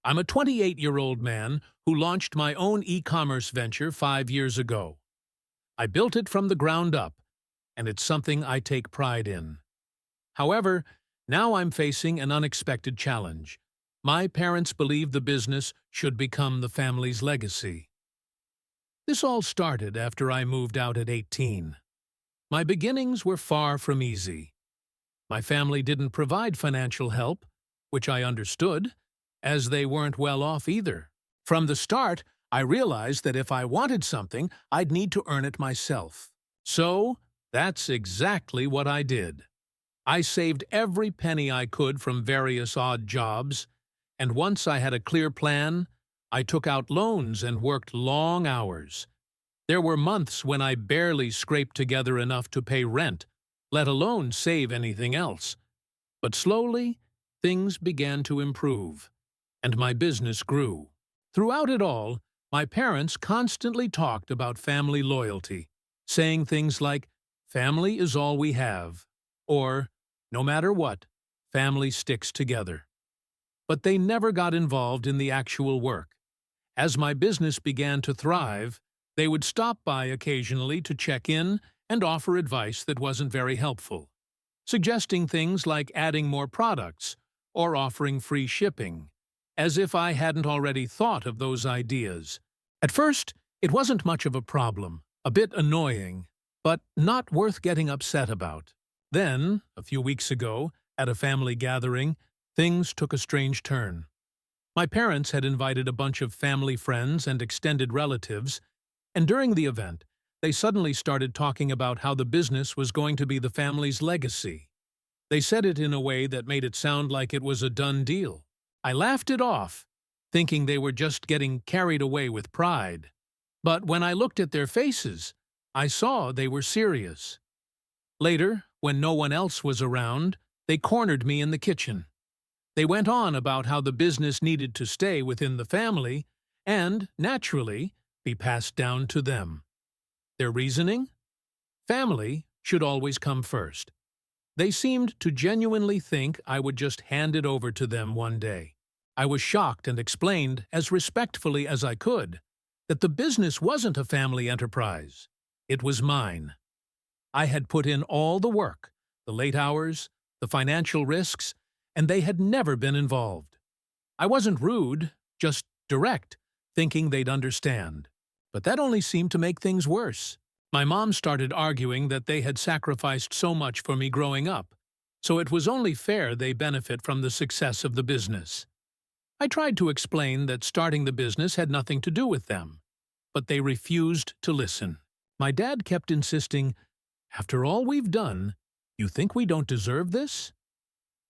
I'm a 28-year-old man who launched my own e-commerce venture 5 years ago. I built it from the ground up, and it's something I take pride in. However, now I'm facing an unexpected challenge. My parents believe the business should become the family's legacy. This all started after I moved out at 18. My beginnings were far from easy. My family didn't provide financial help, which I understood, as they weren't well off either. From the start, I realized that if I wanted something, I'd need to earn it myself. So, that's exactly what I did. I saved every penny I could from various odd jobs, and once I had a clear plan, I took out loans and worked long hours. There were months when I barely scraped together enough to pay rent, let alone save anything else. But slowly, things began to improve, and my business grew. Throughout it all, my parents constantly talked about family loyalty, saying things like, "Family is all we have," or, "No matter what, family sticks together." But they never got involved in the actual work. As my business began to thrive, they would stop by occasionally to check in and offer advice that wasn't very helpful, suggesting things like adding more products or offering free shipping, as if I hadn't already thought of those ideas. At first, it wasn't much of a problem, a bit annoying, but not worth getting upset about. Then, a few weeks ago, at a family gathering, things took a strange turn. My parents had invited a bunch of family friends and extended relatives, and during the event, they suddenly started talking about how the business was going to be the family's legacy. They said it in a way that made it sound like it was a done deal. I laughed it off, thinking they were just getting carried away with pride. But when I looked at their faces, I saw they were serious. Later, when no one else was around, they cornered me in the kitchen. They went on about how the business needed to stay within the family and, naturally, be passed down to them. Their reasoning? Family should always come first. They seemed to genuinely think I would just hand it over to them one day. I was shocked and explained, as respectfully as I could, that the business wasn't a family enterprise. It was mine. I had put in all the work, the late hours, the financial risks, and they had never been involved. I wasn't rude, just direct, thinking they'd understand. But that only seemed to make things worse. My mom started arguing that they had sacrificed so much for me growing up, so it was only fair they benefit from the success of the business. I tried to explain that starting the business had nothing to do with them, but they refused to listen. My dad kept insisting, "After all we've done, you think we don't deserve this?"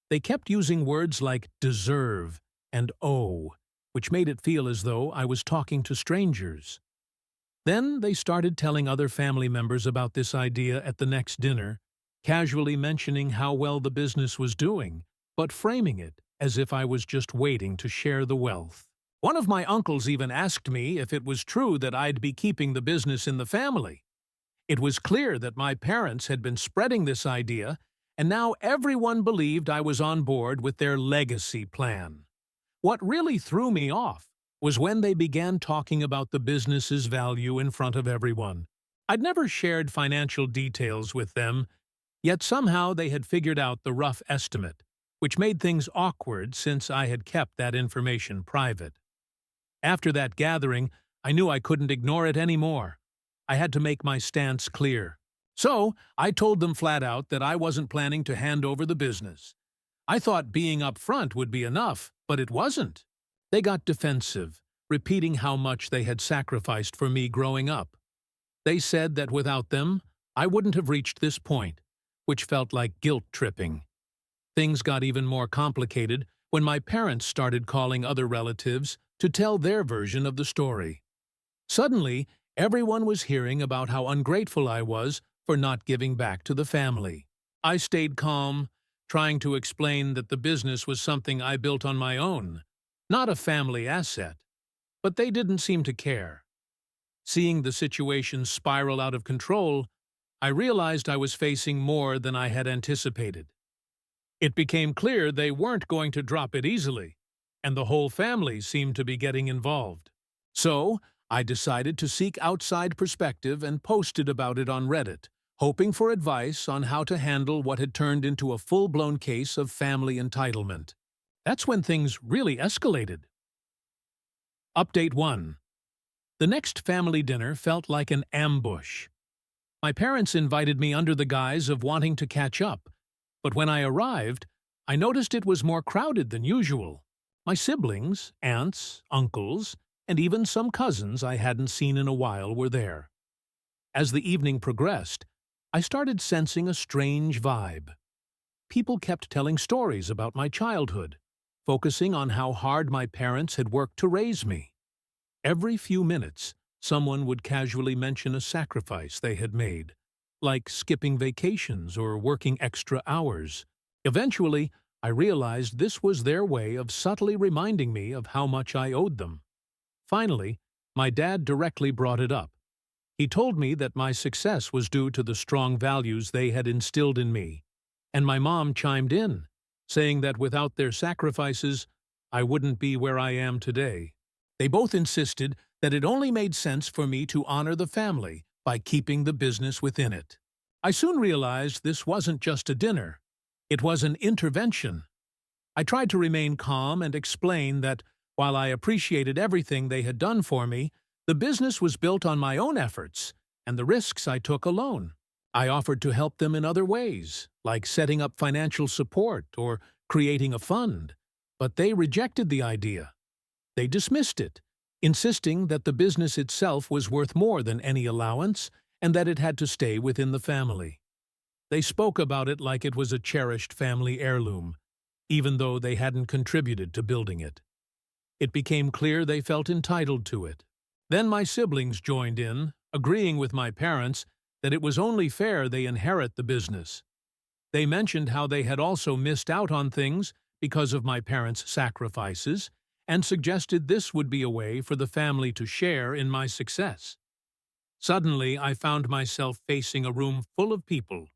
They kept using words like deserve and owe, which made it feel as though I was talking to strangers. Then they started telling other family members about this idea at the next dinner, casually mentioning how well the business was doing, but framing it as if I was just waiting to share the wealth. One of my uncles even asked me if it was true that I'd be keeping the business in the family. It was clear that my parents had been spreading this idea, and now everyone believed I was on board with their legacy plan. What really threw me off was when they began talking about the business's value in front of everyone. I'd never shared financial details with them, yet somehow they had figured out the rough estimate, which made things awkward since I had kept that information private. After that gathering, I knew I couldn't ignore it anymore. I had to make my stance clear. So, I told them flat out that I wasn't planning to hand over the business. I thought being upfront would be enough, but it wasn't. They got defensive, repeating how much they had sacrificed for me growing up. They said that without them, I wouldn't have reached this point, which felt like guilt-tripping. Things got even more complicated when my parents started calling other relatives to tell their version of the story. Suddenly, everyone was hearing about how ungrateful I was for not giving back to the family. I stayed calm, trying to explain that the business was something I built on my own, not a family asset. But they didn't seem to care. Seeing the situation spiral out of control, I realized I was facing more than I had anticipated. It became clear they weren't going to drop it easily. and the whole family seemed to be getting involved. So, I decided to seek outside perspective and posted about it on Reddit, hoping for advice on how to handle what had turned into a full-blown case of family entitlement. That's when things really escalated. Update 1. The next family dinner felt like an ambush. My parents invited me under the guise of wanting to catch up, but when I arrived, I noticed it was more crowded than usual. My siblings, aunts, uncles, and even some cousins I hadn't seen in a while were there. As the evening progressed, I started sensing a strange vibe. People kept telling stories about my childhood, focusing on how hard my parents had worked to raise me. Every few minutes, someone would casually mention a sacrifice they had made, like skipping vacations or working extra hours. Eventually, I realized this was their way of subtly reminding me of how much I owed them. Finally, my dad directly brought it up. He told me that my success was due to the strong values they had instilled in me, and my mom chimed in, saying that without their sacrifices, I wouldn't be where I am today. They both insisted that it only made sense for me to honor the family by keeping the business within it. I soon realized this wasn't just a dinner. It was an intervention. I tried to remain calm and explain that, while I appreciated everything they had done for me, the business was built on my own efforts and the risks I took alone. I offered to help them in other ways, like setting up financial support or creating a fund, but they rejected the idea. They dismissed it, insisting that the business itself was worth more than any allowance and that it had to stay within the family. They spoke about it like it was a cherished family heirloom, even though they hadn't contributed to building it. It became clear they felt entitled to it. Then my siblings joined in, agreeing with my parents that it was only fair they inherit the business. They mentioned how they had also missed out on things because of my parents' sacrifices, and suggested this would be a way for the family to share in my success. Suddenly, I found myself facing a room full of people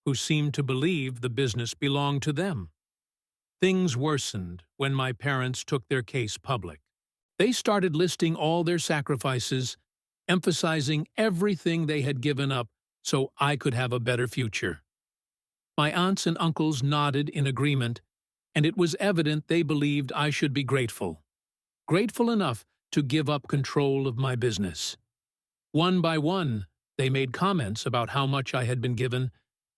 who seemed to believe the business belonged to them. Things worsened when my parents took their case public. They started listing all their sacrifices, emphasizing everything they had given up so I could have a better future. My aunts and uncles nodded in agreement, and it was evident they believed I should be grateful. Grateful enough to give up control of my business. One by one, they made comments about how much I had been given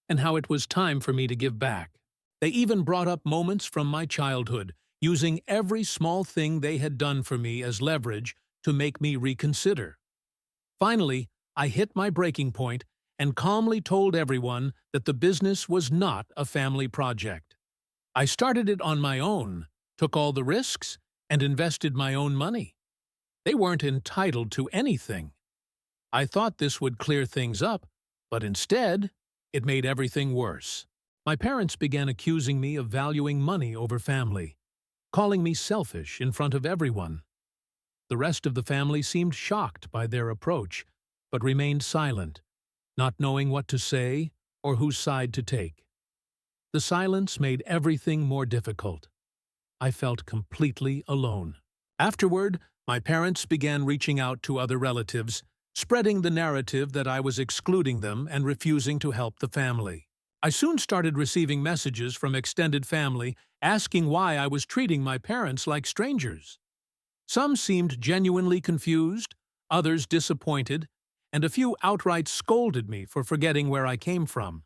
and how it was time for me to give back. They even brought up moments from my childhood, using every small thing they had done for me as leverage to make me reconsider. Finally, I hit my breaking point and calmly told everyone that the business was not a family project. I started it on my own, took all the risks, and invested my own money. They weren't entitled to anything. I thought this would clear things up, but instead, it made everything worse. My parents began accusing me of valuing money over family, calling me selfish in front of everyone. The rest of the family seemed shocked by their approach, but remained silent, not knowing what to say or whose side to take. The silence made everything more difficult. I felt completely alone. Afterward, my parents began reaching out to other relatives, spreading the narrative that I was excluding them and refusing to help the family. I soon started receiving messages from extended family asking why I was treating my parents like strangers. Some seemed genuinely confused, others disappointed, and a few outright scolded me for forgetting where I came from.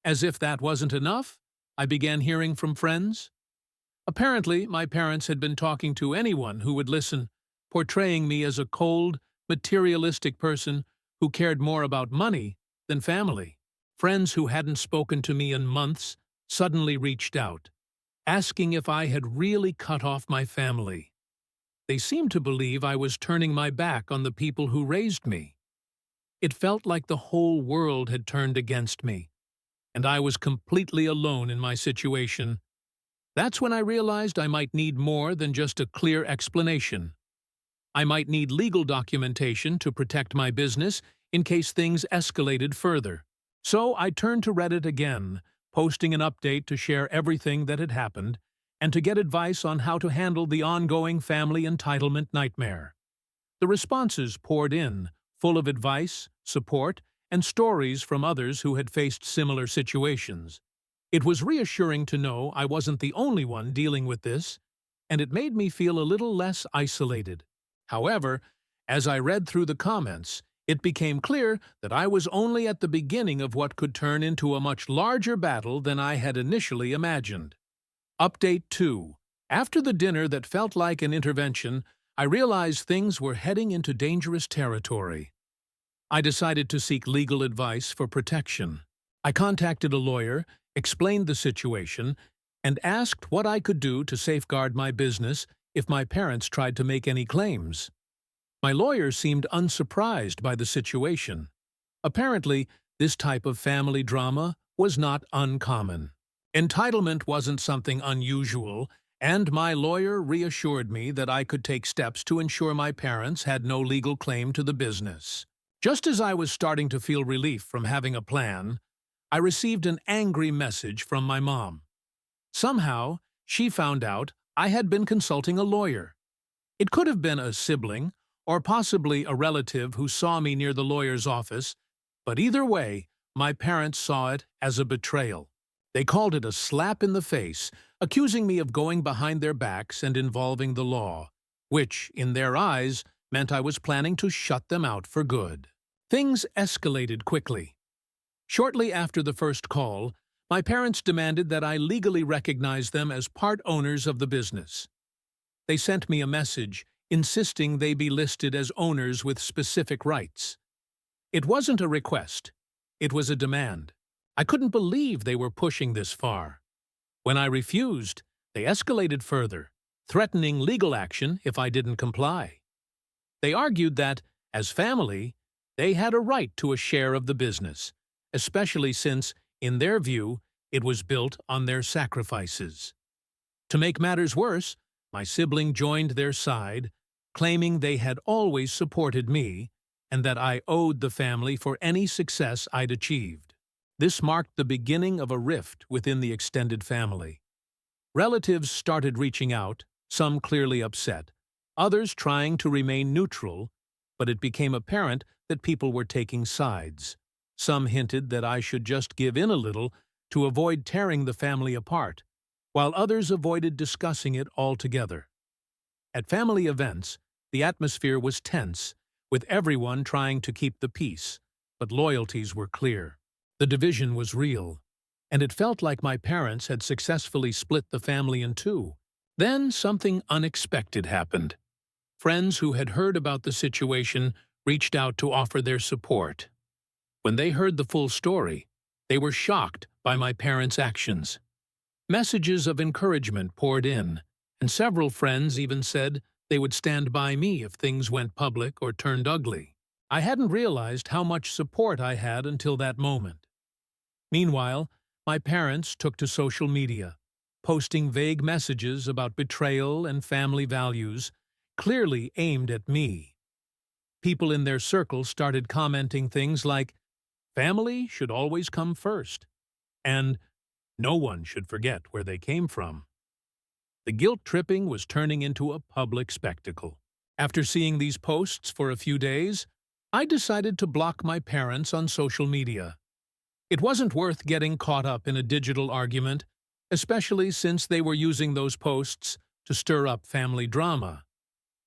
As if that wasn't enough, I began hearing from friends. Apparently, my parents had been talking to anyone who would listen, portraying me as a cold, materialistic person who cared more about money than family. Friends who hadn't spoken to me in months suddenly reached out, asking if I had really cut off my family. They seemed to believe I was turning my back on the people who raised me. It felt like the whole world had turned against me, and I was completely alone in my situation. That's when I realized I might need more than just a clear explanation. I might need legal documentation to protect my business in case things escalated further. So I turned to Reddit again, posting an update to share everything that had happened, and to get advice on how to handle the ongoing family entitlement nightmare. The responses poured in, full of advice, support, and stories from others who had faced similar situations. It was reassuring to know I wasn't the only one dealing with this, and it made me feel a little less isolated. However, as I read through the comments, it became clear that I was only at the beginning of what could turn into a much larger battle than I had initially imagined. Update 2. After the dinner that felt like an intervention, I realized things were heading into dangerous territory. I decided to seek legal advice for protection. I contacted a lawyer, explained the situation, and asked what I could do to safeguard my business if my parents tried to make any claims. My lawyer seemed unsurprised by the situation. Apparently, this type of family drama was not uncommon. Entitlement wasn't something unusual, and my lawyer reassured me that I could take steps to ensure my parents had no legal claim to the business. Just as I was starting to feel relief from having a plan, I received an angry message from my mom. Somehow, she found out I had been consulting a lawyer. It could have been a sibling, or possibly a relative who saw me near the lawyer's office, but either way, my parents saw it as a betrayal. They called it a slap in the face, accusing me of going behind their backs and involving the law, which, in their eyes, meant I was planning to shut them out for good. Things escalated quickly. Shortly after the first call, my parents demanded that I legally recognize them as part owners of the business. They sent me a message insisting they be listed as owners with specific rights. It wasn't a request, it was a demand. I couldn't believe they were pushing this far. When I refused, they escalated further, threatening legal action if I didn't comply. They argued that, as family, they had a right to a share of the business, especially since, in their view, it was built on their sacrifices. To make matters worse, my sibling joined their side, claiming they had always supported me and that I owed the family for any success I'd achieved. This marked the beginning of a rift within the extended family. Relatives started reaching out, some clearly upset, others trying to remain neutral, but it became apparent that people were taking sides. Some hinted that I should just give in a little to avoid tearing the family apart, while others avoided discussing it altogether. At family events, the atmosphere was tense, with everyone trying to keep the peace, but loyalties were clear. The division was real, and it felt like my parents had successfully split the family in two. Then something unexpected happened. Friends who had heard about the situation reached out to offer their support. When they heard the full story, they were shocked by my parents' actions. Messages of encouragement poured in, and several friends even said they would stand by me if things went public or turned ugly. I hadn't realized how much support I had until that moment. Meanwhile, my parents took to social media, posting vague messages about betrayal and family values, clearly aimed at me. People in their circle started commenting things like, "Family should always come first," and "No one should forget where they came from." The guilt-tripping was turning into a public spectacle. After seeing these posts for a few days, I decided to block my parents on social media. It wasn't worth getting caught up in a digital argument, especially since they were using those posts to stir up family drama.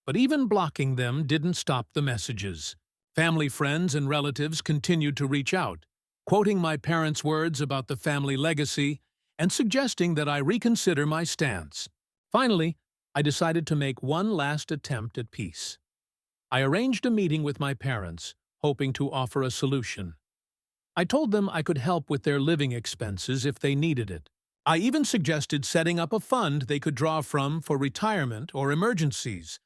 But even blocking them didn't stop the messages. Family friends and relatives continued to reach out, quoting my parents' words about the family legacy and suggesting that I reconsider my stance. Finally, I decided to make one last attempt at peace. I arranged a meeting with my parents, hoping to offer a solution. I told them I could help with their living expenses if they needed it. I even suggested setting up a fund they could draw from for retirement or emergencies.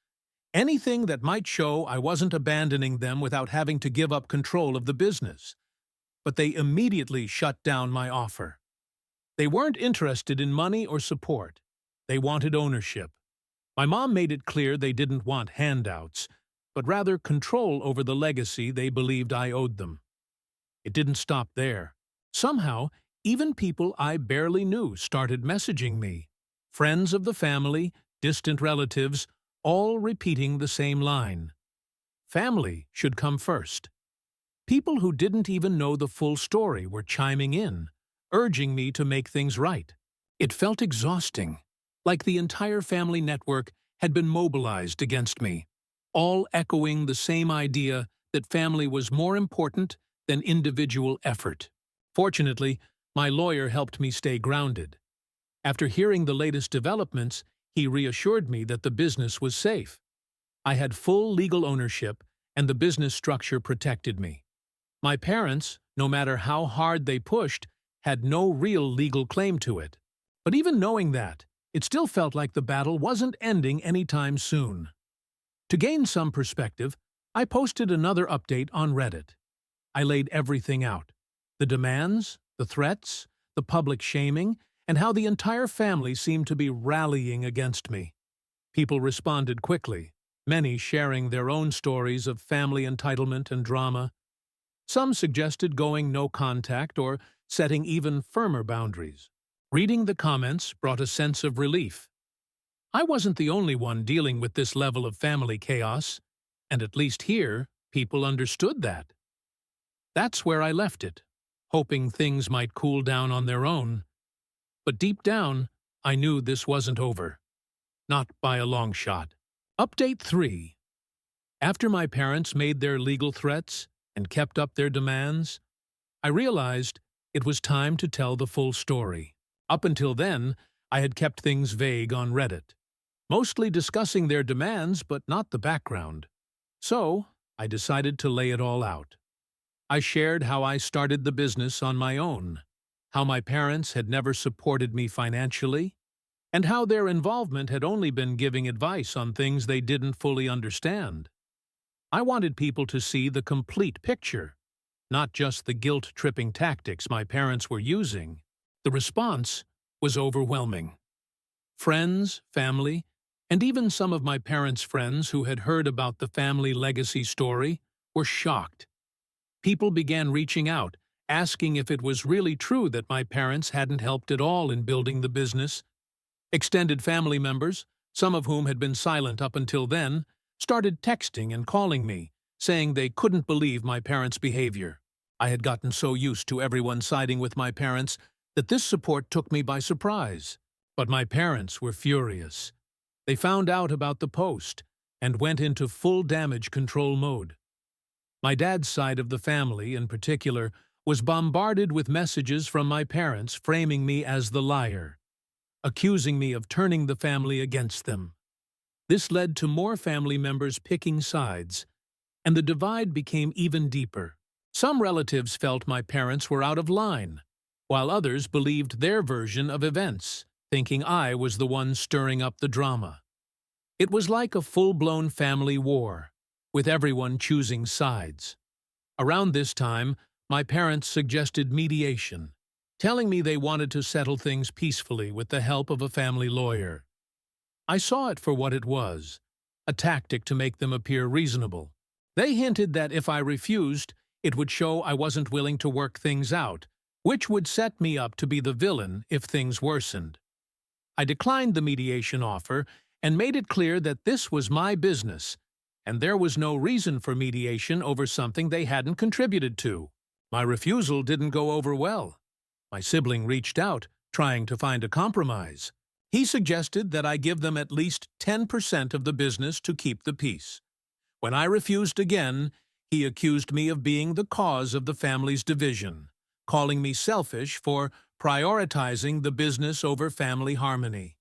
Anything that might show I wasn't abandoning them without having to give up control of the business. But they immediately shut down my offer. They weren't interested in money or support. They wanted ownership. My mom made it clear they didn't want handouts, but rather control over the legacy they believed I owed them. It didn't stop there. Somehow, even people I barely knew started messaging me. friends of the family, distant relatives, all repeating the same line. Family should come first. People who didn't even know the full story were chiming in, urging me to make things right. It felt exhausting, like the entire family network had been mobilized against me, all echoing the same idea that family was more important than individual effort. Fortunately, my lawyer helped me stay grounded. After hearing the latest developments, he reassured me that the business was safe. I had full legal ownership, and the business structure protected me. My parents, no matter how hard they pushed, had no real legal claim to it. But even knowing that, it still felt like the battle wasn't ending anytime soon. To gain some perspective, I posted another update on Reddit. I laid everything out: the demands, the threats, the public shaming, and how the entire family seemed to be rallying against me. People responded quickly, many sharing their own stories of family entitlement and drama. Some suggested going no contact or setting even firmer boundaries. Reading the comments brought a sense of relief. I wasn't the only one dealing with this level of family chaos, and at least here, people understood that. That's where I left it, hoping things might cool down on their own. But deep down, I knew this wasn't over. Not by a long shot. Update 3. After my parents made their legal threats and kept up their demands, I realized it was time to tell the full story. Up until then, I had kept things vague on Reddit, mostly discussing their demands but not the background. So, I decided to lay it all out. I shared how I started the business on my own, how my parents had never supported me financially, and how their involvement had only been giving advice on things they didn't fully understand. I wanted people to see the complete picture, not just the guilt-tripping tactics my parents were using. The response was overwhelming. Friends, family, and even some of my parents' friends who had heard about the family legacy story were shocked. People began reaching out, asking if it was really true that my parents hadn't helped at all in building the business. Extended family members, some of whom had been silent up until then, started texting and calling me, saying they couldn't believe my parents' behavior. I had gotten so used to everyone siding with my parents that this support took me by surprise. But my parents were furious. They found out about the post and went into full damage control mode. My dad's side of the family, in particular, was bombarded with messages from my parents framing me as the liar, accusing me of turning the family against them. This led to more family members picking sides, and the divide became even deeper. Some relatives felt my parents were out of line, while others believed their version of events, thinking I was the one stirring up the drama. It was like a full-blown family war, with everyone choosing sides. Around this time, my parents suggested mediation, telling me they wanted to settle things peacefully with the help of a family lawyer. I saw it for what it was, a tactic to make them appear reasonable. They hinted that if I refused, it would show I wasn't willing to work things out, which would set me up to be the villain if things worsened. I declined the mediation offer and made it clear that this was my business, and there was no reason for mediation over something they hadn't contributed to. My refusal didn't go over well. My sibling reached out, trying to find a compromise. He suggested that I give them at least 10% of the business to keep the peace. When I refused again, he accused me of being the cause of the family's division, calling me selfish for prioritizing the business over family harmony.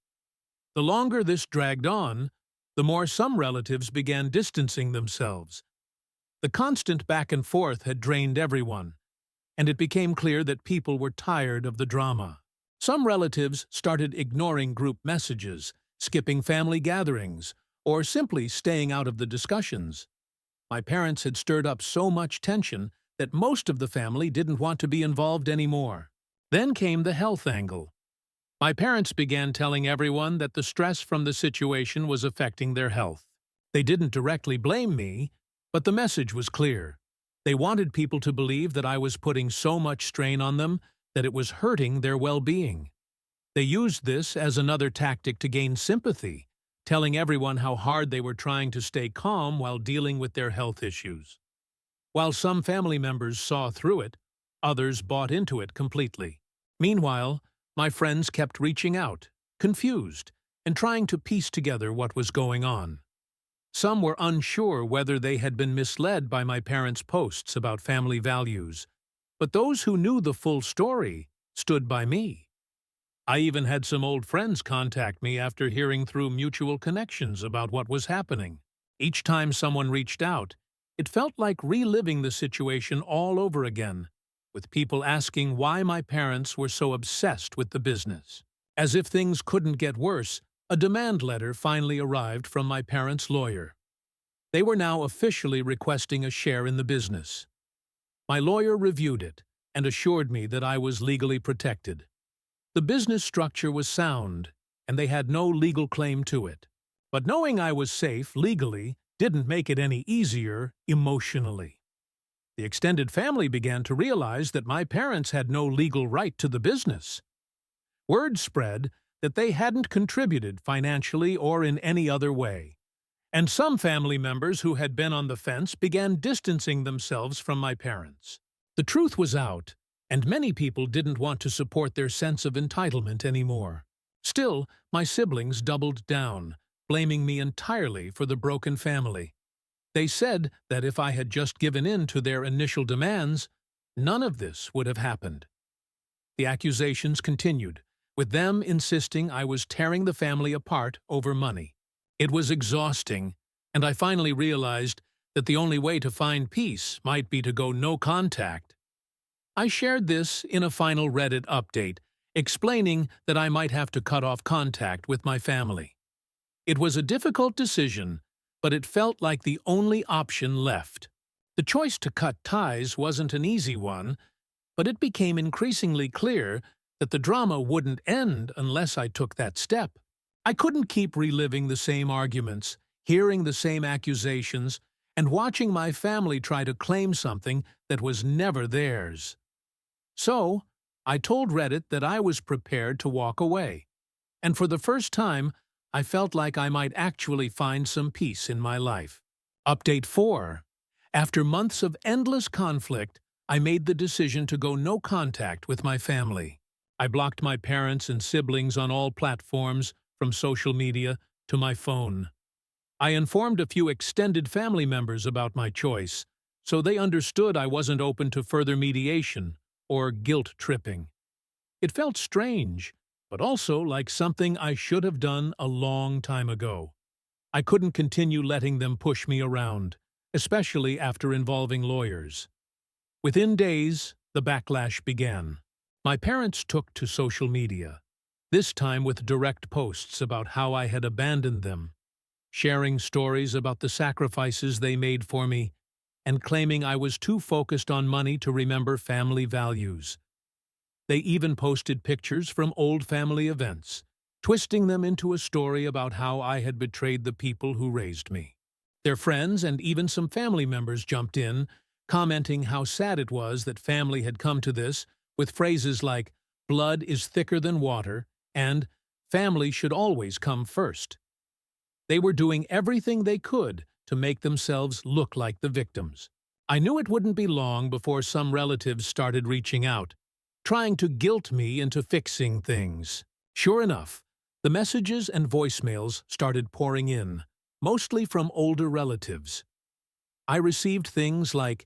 The longer this dragged on, the more some relatives began distancing themselves. The constant back and forth had drained everyone, and it became clear that people were tired of the drama. Some relatives started ignoring group messages, skipping family gatherings, or simply staying out of the discussions. My parents had stirred up so much tension that most of the family didn't want to be involved anymore. Then came the health angle. My parents began telling everyone that the stress from the situation was affecting their health. They didn't directly blame me, but the message was clear. They wanted people to believe that I was putting so much strain on them that it was hurting their well-being. They used this as another tactic to gain sympathy, telling everyone how hard they were trying to stay calm while dealing with their health issues. While some family members saw through it, others bought into it completely. Meanwhile, my friends kept reaching out, confused, and trying to piece together what was going on. Some were unsure whether they had been misled by my parents' posts about family values, but those who knew the full story stood by me. I even had some old friends contact me after hearing through mutual connections about what was happening. Each time someone reached out, it felt like reliving the situation all over again, with people asking why my parents were so obsessed with the business. As if things couldn't get worse, a demand letter finally arrived from my parents' lawyer. They were now officially requesting a share in the business. My lawyer reviewed it and assured me that I was legally protected. The business structure was sound, and they had no legal claim to it. But knowing I was safe legally didn't make it any easier emotionally. The extended family began to realize that my parents had no legal right to the business. Word spread that they hadn't contributed financially or in any other way, and some family members who had been on the fence began distancing themselves from my parents. The truth was out, and many people didn't want to support their sense of entitlement anymore. Still, my siblings doubled down, blaming me entirely for the broken family. They said that if I had just given in to their initial demands, none of this would have happened. The accusations continued, with them insisting I was tearing the family apart over money. It was exhausting, and I finally realized that the only way to find peace might be to go no contact. I shared this in a final Reddit update, explaining that I might have to cut off contact with my family. It was a difficult decision, but it felt like the only option left. The choice to cut ties wasn't an easy one, but it became increasingly clear that the drama wouldn't end unless I took that step. I couldn't keep reliving the same arguments, hearing the same accusations, and watching my family try to claim something that was never theirs. So, I told Reddit that I was prepared to walk away, and for the first time, I felt like I might actually find some peace in my life. Update 4. After months of endless conflict, I made the decision to go no contact with my family. I blocked my parents and siblings on all platforms, from social media to my phone. I informed a few extended family members about my choice, so they understood I wasn't open to further mediation or guilt-tripping. It felt strange, but also like something I should have done a long time ago. I couldn't continue letting them push me around, especially after involving lawyers. Within days, the backlash began. My parents took to social media, this time with direct posts about how I had abandoned them, sharing stories about the sacrifices they made for me, and claiming I was too focused on money to remember family values. They even posted pictures from old family events, twisting them into a story about how I had betrayed the people who raised me. Their friends and even some family members jumped in, commenting how sad it was that family had come to this, with phrases like, "Blood is thicker than water," and "Family should always come first." They were doing everything they could to make themselves look like the victims. I knew it wouldn't be long before some relatives started reaching out, trying to guilt me into fixing things. Sure enough, the messages and voicemails started pouring in, mostly from older relatives. I received things like,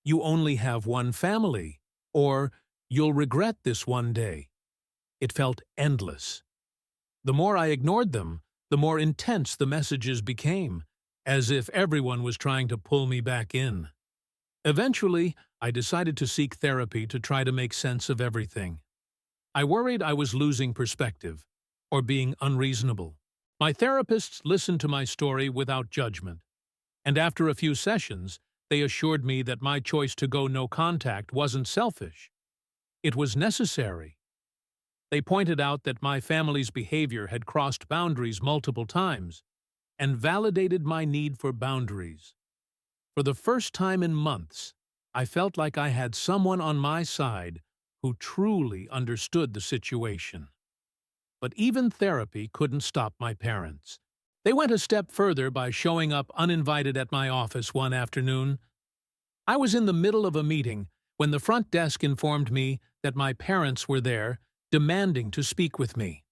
"You only have one family," or "You'll regret this one day." It felt endless. The more I ignored them, the more intense the messages became, as if everyone was trying to pull me back in. Eventually, I decided to seek therapy to try to make sense of everything. I worried I was losing perspective, or being unreasonable. My therapists listened to my story without judgment, and after a few sessions, they assured me that my choice to go no contact wasn't selfish. It was necessary. They pointed out that my family's behavior had crossed boundaries multiple times, and validated my need for boundaries. For the first time in months, I felt like I had someone on my side who truly understood the situation. But even therapy couldn't stop my parents. They went a step further by showing up uninvited at my office one afternoon. I was in the middle of a meeting when the front desk informed me that my parents were there, demanding to speak with me.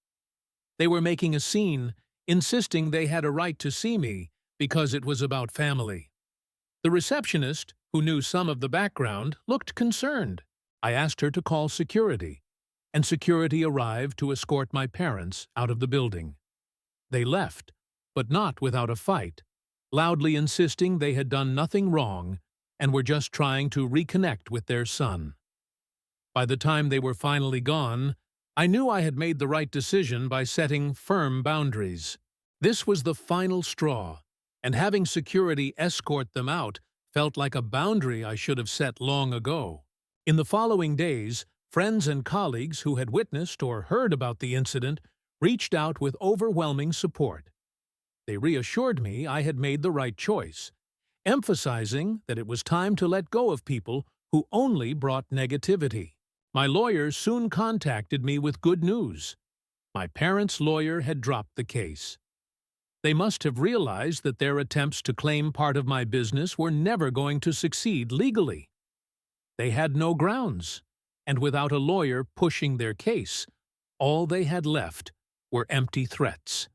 They were making a scene, insisting they had a right to see me because it was about family. The receptionist, who knew some of the background, looked concerned. I asked her to call security, and security arrived to escort my parents out of the building. They left, but not without a fight, loudly insisting they had done nothing wrong and were just trying to reconnect with their son. By the time they were finally gone, I knew I had made the right decision by setting firm boundaries. This was the final straw, and having security escort them out felt like a boundary I should have set long ago. In the following days, friends and colleagues who had witnessed or heard about the incident reached out with overwhelming support. They reassured me I had made the right choice, emphasizing that it was time to let go of people who only brought negativity. My lawyer soon contacted me with good news. My parents' lawyer had dropped the case. They must have realized that their attempts to claim part of my business were never going to succeed legally. They had no grounds, and without a lawyer pushing their case, all they had left were empty threats.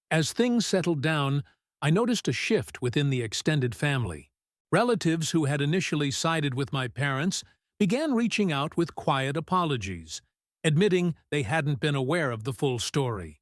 As things settled down, I noticed a shift within the extended family. Relatives who had initially sided with my parents began reaching out with quiet apologies, admitting they hadn't been aware of the full story.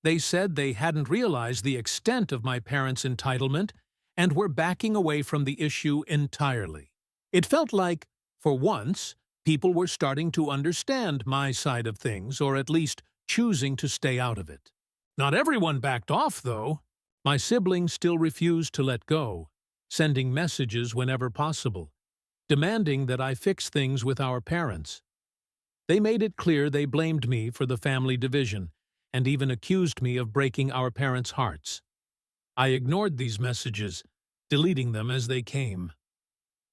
They said they hadn't realized the extent of my parents' entitlement and were backing away from the issue entirely. It felt like, for once, people were starting to understand my side of things, or at least choosing to stay out of it. Not everyone backed off, though. My siblings still refused to let go, sending messages whenever possible, demanding that I fix things with our parents. They made it clear they blamed me for the family division, and even accused me of breaking our parents' hearts. I ignored these messages, deleting them as they came.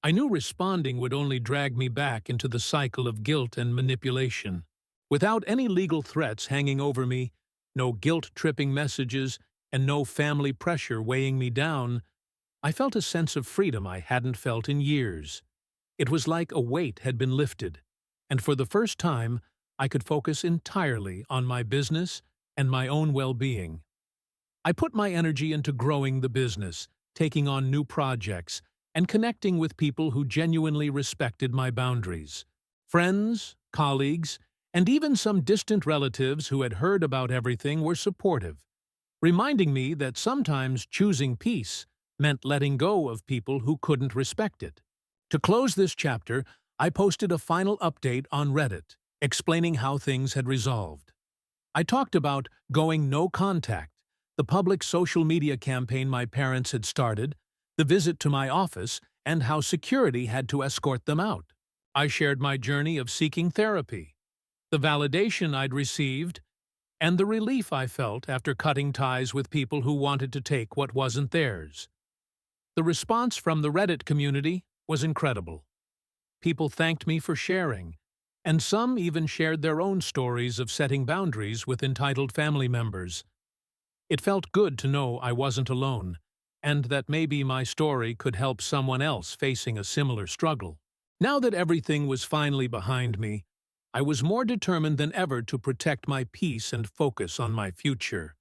I knew responding would only drag me back into the cycle of guilt and manipulation. Without any legal threats hanging over me, no guilt-tripping messages, and no family pressure weighing me down, I felt a sense of freedom I hadn't felt in years. It was like a weight had been lifted, and for the first time, I could focus entirely on my business and my own well-being. I put my energy into growing the business, taking on new projects, and connecting with people who genuinely respected my boundaries. Friends, colleagues, and even some distant relatives who had heard about everything were supportive, reminding me that sometimes choosing peace meant letting go of people who couldn't respect it. To close this chapter, I posted a final update on Reddit, explaining how things had resolved. I talked about going no contact, the public social media campaign my parents had started, the visit to my office, and how security had to escort them out. I shared my journey of seeking therapy, the validation I'd received, and the relief I felt after cutting ties with people who wanted to take what wasn't theirs. The response from the Reddit community was incredible. People thanked me for sharing, and some even shared their own stories of setting boundaries with entitled family members. It felt good to know I wasn't alone, and that maybe my story could help someone else facing a similar struggle. Now that everything was finally behind me, I was more determined than ever to protect my peace and focus on my future.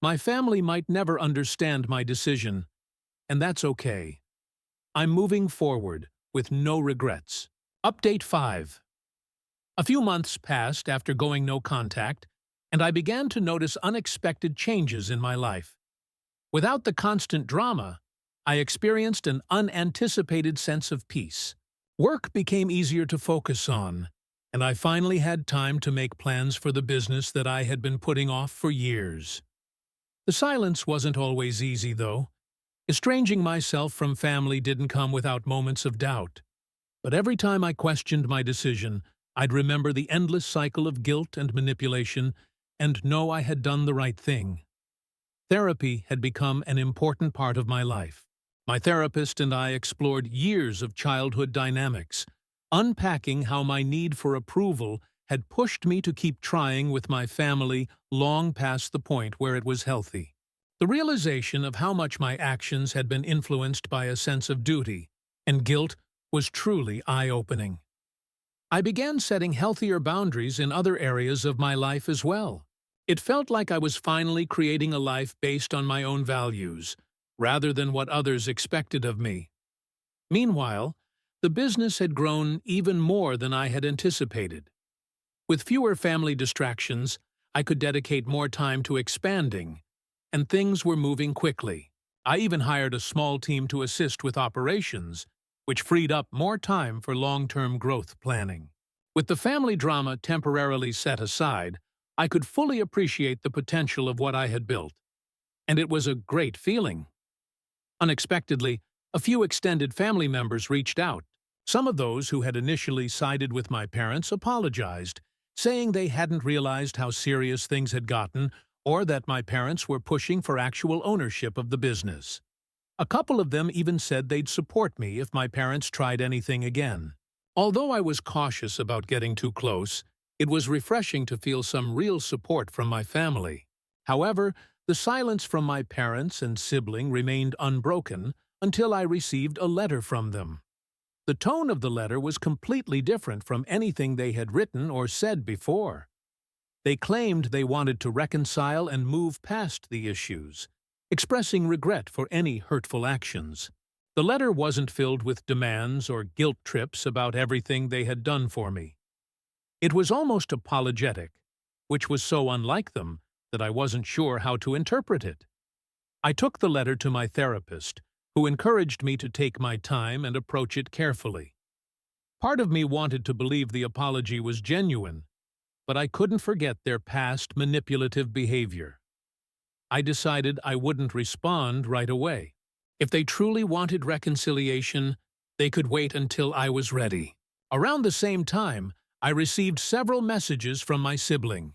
My family might never understand my decision, and that's okay. I'm moving forward with no regrets. Update 5. A few months passed after going no contact, and I began to notice unexpected changes in my life. Without the constant drama, I experienced an unanticipated sense of peace. Work became easier to focus on, and I finally had time to make plans for the business that I had been putting off for years. The silence wasn't always easy, though. Estranging myself from family didn't come without moments of doubt. But every time I questioned my decision, I'd remember the endless cycle of guilt and manipulation and know I had done the right thing. Therapy had become an important part of my life. My therapist and I explored years of childhood dynamics, unpacking how my need for approval had pushed me to keep trying with my family long past the point where it was healthy. The realization of how much my actions had been influenced by a sense of duty and guilt was truly eye-opening. I began setting healthier boundaries in other areas of my life as well. It felt like I was finally creating a life based on my own values, rather than what others expected of me. Meanwhile, the business had grown even more than I had anticipated. With fewer family distractions, I could dedicate more time to expanding, and things were moving quickly. I even hired a small team to assist with operations, which freed up more time for long-term growth planning. With the family drama temporarily set aside, I could fully appreciate the potential of what I had built, and it was a great feeling. Unexpectedly, a few extended family members reached out. Some of those who had initially sided with my parents apologized, saying they hadn't realized how serious things had gotten or that my parents were pushing for actual ownership of the business. A couple of them even said they'd support me if my parents tried anything again. Although I was cautious about getting too close, it was refreshing to feel some real support from my family. However, the silence from my parents and sibling remained unbroken until I received a letter from them. The tone of the letter was completely different from anything they had written or said before. They claimed they wanted to reconcile and move past the issues, expressing regret for any hurtful actions. The letter wasn't filled with demands or guilt trips about everything they had done for me. It was almost apologetic, which was so unlike them that I wasn't sure how to interpret it. I took the letter to my therapist, who encouraged me to take my time and approach it carefully. Part of me wanted to believe the apology was genuine, but I couldn't forget their past manipulative behavior. I decided I wouldn't respond right away. If they truly wanted reconciliation, they could wait until I was ready. Around the same time, I received several messages from my sibling.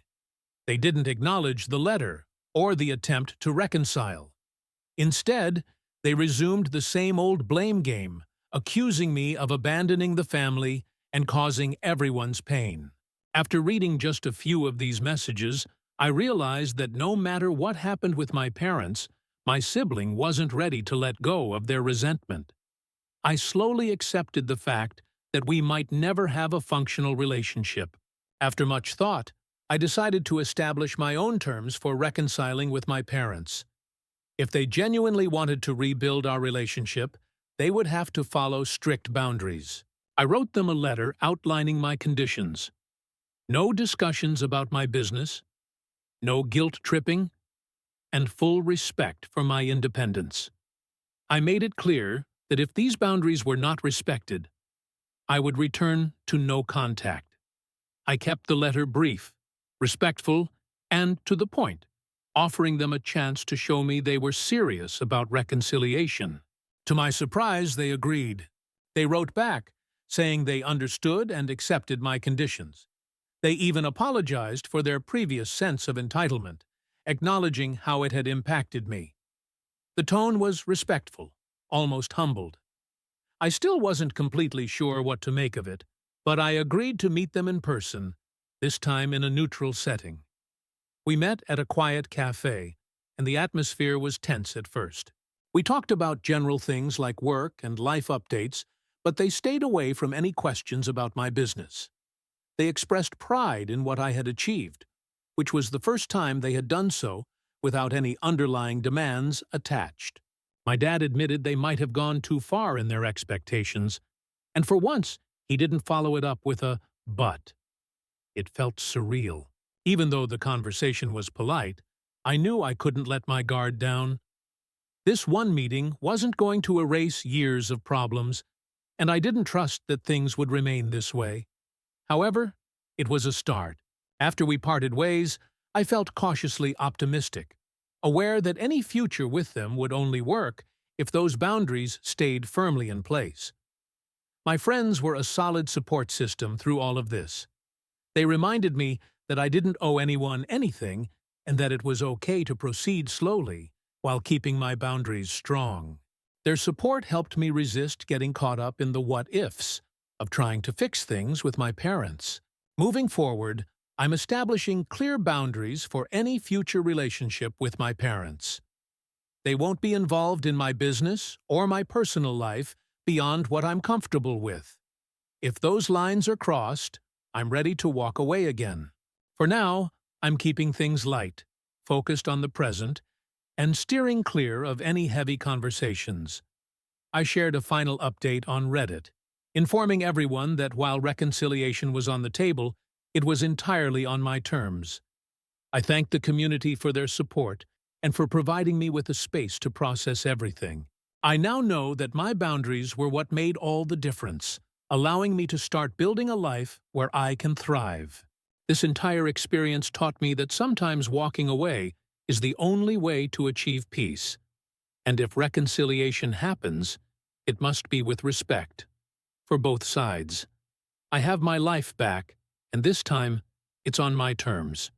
They didn't acknowledge the letter or the attempt to reconcile. Instead, they resumed the same old blame game, accusing me of abandoning the family and causing everyone's pain. After reading just a few of these messages, I realized that no matter what happened with my parents, my sibling wasn't ready to let go of their resentment. I slowly accepted the fact that we might never have a functional relationship. After much thought, I decided to establish my own terms for reconciling with my parents. If they genuinely wanted to rebuild our relationship, they would have to follow strict boundaries. I wrote them a letter outlining my conditions. No discussions about my business, no guilt-tripping, and full respect for my independence. I made it clear that if these boundaries were not respected, I would return to no contact. I kept the letter brief, respectful, and to the point, offering them a chance to show me they were serious about reconciliation. To my surprise, they agreed. They wrote back, saying they understood and accepted my conditions. They even apologized for their previous sense of entitlement, acknowledging how it had impacted me. The tone was respectful, almost humbled. I still wasn't completely sure what to make of it, but I agreed to meet them in person, this time in a neutral setting. We met at a quiet cafe, and the atmosphere was tense at first. We talked about general things like work and life updates, but they stayed away from any questions about my business. They expressed pride in what I had achieved, which was the first time they had done so without any underlying demands attached. My dad admitted they might have gone too far in their expectations, and for once he didn't follow it up with a "but." It felt surreal. Even though the conversation was polite, I knew I couldn't let my guard down. This one meeting wasn't going to erase years of problems, and I didn't trust that things would remain this way. However, it was a start. After we parted ways, I felt cautiously optimistic, aware that any future with them would only work if those boundaries stayed firmly in place. My friends were a solid support system through all of this. They reminded me that I didn't owe anyone anything and that it was okay to proceed slowly while keeping my boundaries strong. Their support helped me resist getting caught up in the what-ifs of trying to fix things with my parents. Moving forward, I'm establishing clear boundaries for any future relationship with my parents. They won't be involved in my business or my personal life beyond what I'm comfortable with. If those lines are crossed, I'm ready to walk away again. For now, I'm keeping things light, focused on the present, and steering clear of any heavy conversations. I shared a final update on Reddit, informing everyone that while reconciliation was on the table, it was entirely on my terms. I thanked the community for their support and for providing me with a space to process everything. I now know that my boundaries were what made all the difference, allowing me to start building a life where I can thrive. This entire experience taught me that sometimes walking away is the only way to achieve peace. And if reconciliation happens, it must be with respect. For both sides. I have my life back, and this time, it's on my terms.